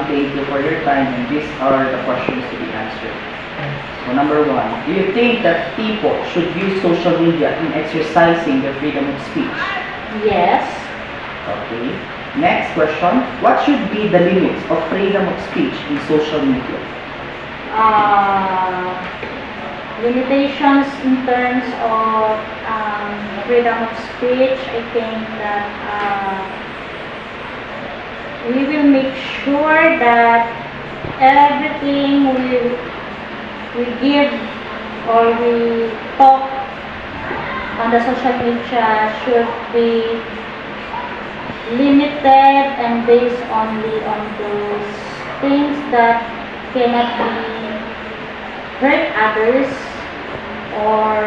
ma'am. Thank you for your time, and these are the questions to be answered. So number one, do you think that people should use social media in exercising their freedom of speech? Yes. Okay. Next question, what should be the limits of freedom of speech in social media? Limitations in terms of freedom of speech, I think that we will make sure that everything we give or we talk on the social media should be limited and based only on those things that cannot be hurt others or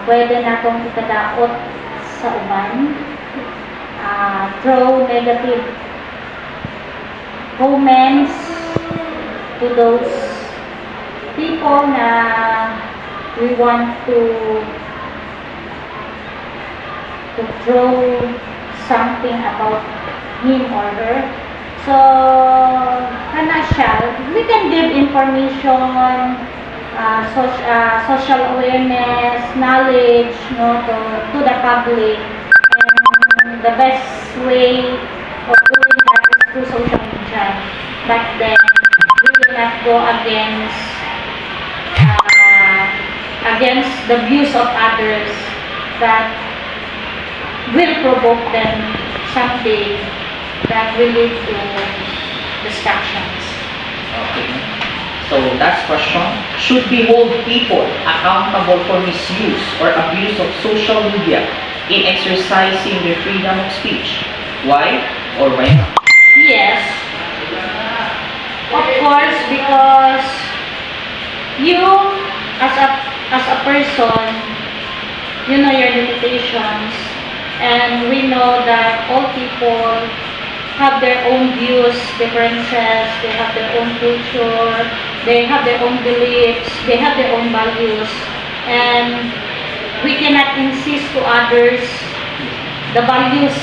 pwede natong ikadaot sa uban throw negative comments to those people na we want to throw something about him or her. So, we can give information, social awareness, knowledge, to the public. And the best way of doing that is through social media. But then, we will not go against the views of others that will provoke them someday, that will lead to distractions. Okay. So last question, should we hold people accountable for misuse or abuse of social media in exercising their freedom of speech? Why or why not? Yes. Of course, because you as a person, you know your limitations, and we know that all people have their own views, differences, they have their own culture, they have their own beliefs, they have their own values, and we cannot insist to others the values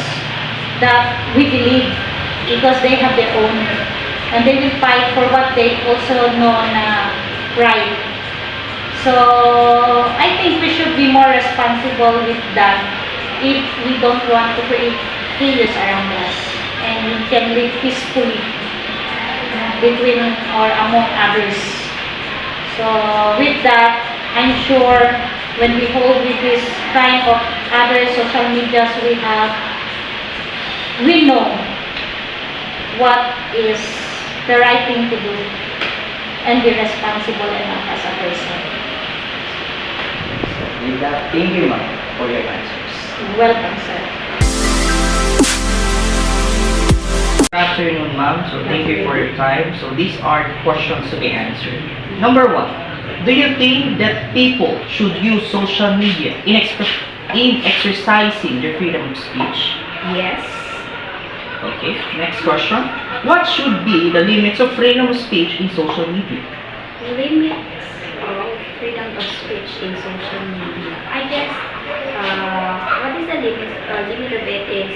that we believe because they have their own, and they will fight for what they also know na right. So I think we should be more responsible with that if we don't want to create chaos around us, and we can live peacefully between or among others. So with that, I'm sure when we hold with this kind of other social medias we have, we know what is the right thing to do and be responsible enough as a person. With that, thank you, ma'am, for your answers. Welcome, sir. Good afternoon, ma'am. So thank you for your time. So these are the questions to be answered. Number one, do you think that people should use social media in exercising their freedom of speech? Yes. Okay. Next question. What should be the limits of freedom of speech in social media? Limits of freedom of speech in social media. I guess what is the limit of it is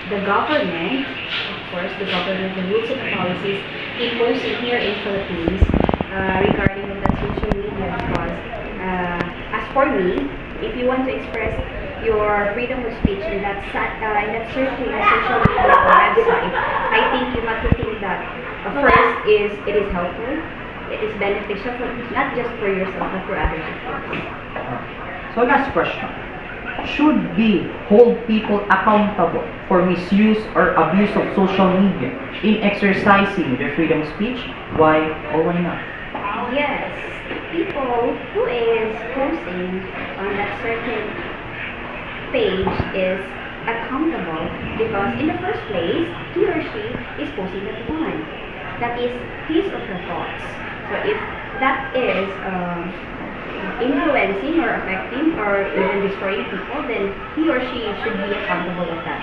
the government, of course, the government, the rules and the policies imposed here in Philippines regarding the social media. Because as for me, if you want to express your freedom of speech in that certain social media website, I think you have to think that first is it is helpful, it is beneficial for not just for yourself but for others. So last question. Should we hold people accountable for misuse or abuse of social media in exercising their freedom of speech? Why or why not? Yes, people who is posting on that certain page is accountable because in the first place, he or she is posting that one. That is his or her thoughts. So if that is influencing or affecting or even destroying people, then he or she should be accountable of that.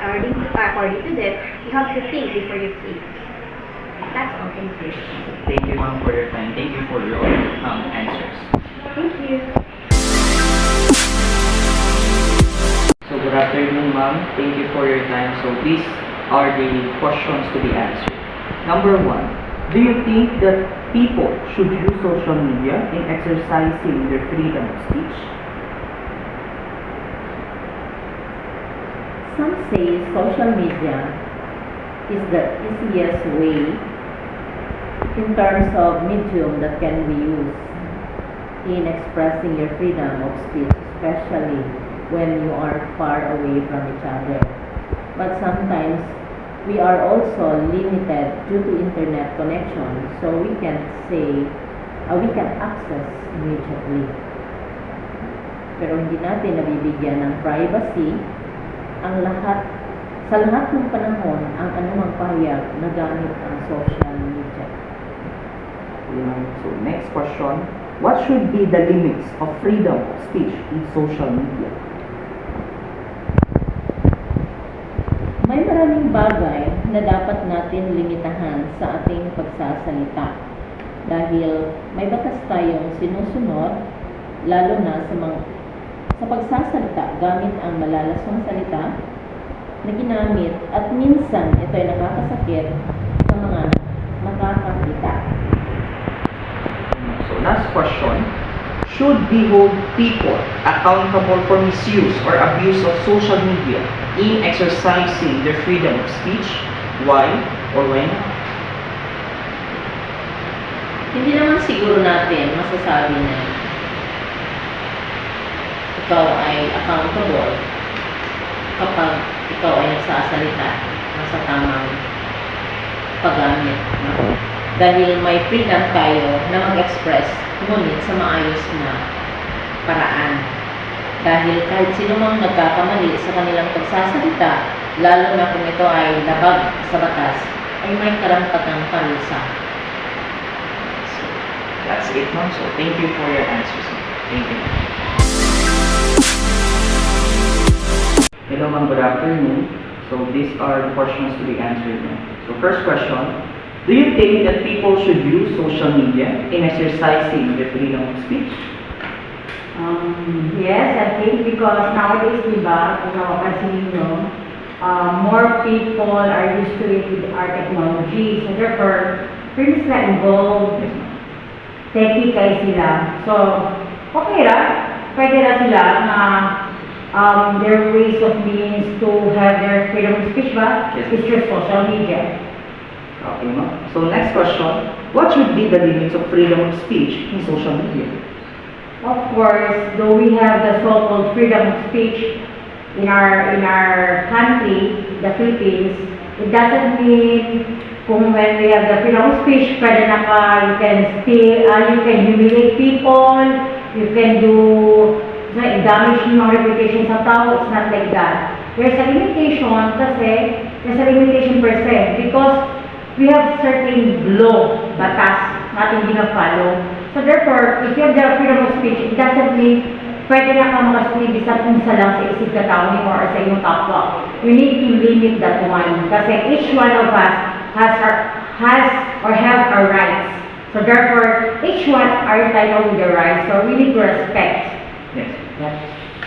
According to that, you have to think before you speak. That's all. Thank you. Thank you, ma'am, for your time. Thank you for your answers. Thank you. So good afternoon, ma'am. ma'am. Thank you for your time. So these are the questions to be answered. Number one, do you think that people should use social media in exercising their freedom of speech? Some say social media is the easiest way in terms of medium that can be used in expressing your freedom of speech, especially when you are far away from each other. But sometimes we are also limited due to internet connection, so we can access immediately. Pero hindi natin nabibigyan ng privacy ang sa lahat ng panahon ang anumang pahayag na gamit ang social media. So next question, what should be the limits of freedom of speech in social media? May maraming bagay na dapat natin limitahan sa ating pagsasalita dahil may batas tayong sinusunod, lalo na sa pagsasalita gamit ang malalaswang salita na ginamit at minsan ito ay nakakasakit sa mga nakakakita. So last question, should we hold people accountable for misuse or abuse of social media in exercising their freedom of speech? Why or why not? Hindi naman siguro natin masasabi na ikaw ay accountable kapag ikaw ay nagsasalita sa tamang paggamit. No? Dahil may freedom tayo na mag-express, ngunit sa maayos na paraan. Dahil kahit sino mang nagkakamali sa kanilang pagsasalita, lalo na kung ito ay labag sa batas, ay may karampatang parusa. So that's it, ma'am. So thank you for your answers. Thank you. Hello, ma'am. Good afternoon. So these are the questions to be answered, ma'am. So first question, do you think that people should use social media in exercising their freedom of speech? Yes, I think because nowadays, diba, kasi more people are used to it with our technology. So therefore, firms na involved, techie kayo sila. So, okay ra, pwede ra sila na their ways of means to have their freedom of speech ba? Yes. Is through social media. Okay, ma'am. So next question, what should be the limits of freedom of speech in social media? Of course, though we have the so-called freedom of speech in our country, the Philippines, it doesn't mean kung when we have the freedom of speech, pwede na ka, you can humiliate people, you can do, damage yung reputation sa tao. It's not like that. There's a limitation kasi, there's a limitation per se, because we have certain law, batas, natin gina-follow. So therefore, if you have the freedom of speech, it doesn't mean pwede na ka makasuli sa kung sa lang sa isip ka tao mo or sa iyong kapwa. You need to limit that one. Kasi each one of us has or have our rights. So therefore, each one are entitled with their rights. So we need to respect. Yes.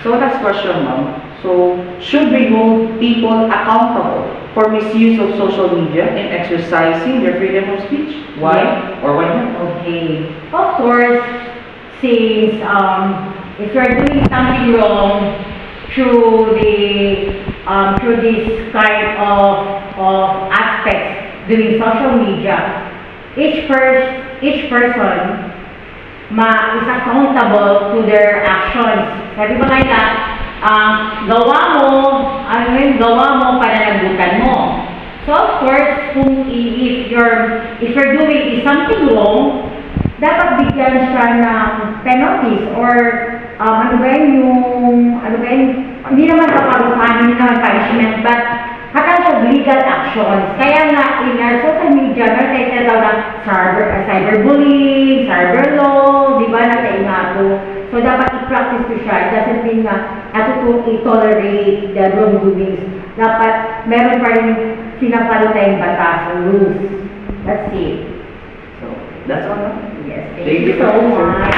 So last question, ma'am. So should we hold people accountable for misuse of social media in exercising their freedom of speech? Why or why not? Okay. Of course, since if you're doing something wrong through this kind of aspects doing social media, each person is accountable to their actions. Sabi ko nga gawa mo, pananagutan mo. So of course, if you're doing something wrong, dapat bigyan siya ng penalties or hindi naman kaparusahan, hindi naman punishment, but siya legal actions. Kaya nga, in our social media, natin daw ng cyberbullying, cyber law, di ba, nakaingato. So, dapat i-practice ko siya. It doesn't mean na i-tolerate the wrongdoings. Dapat, meron pa rin sinapalo tayong batas or rules. That's it. So that's all, ma'am. Yes, thank you so much.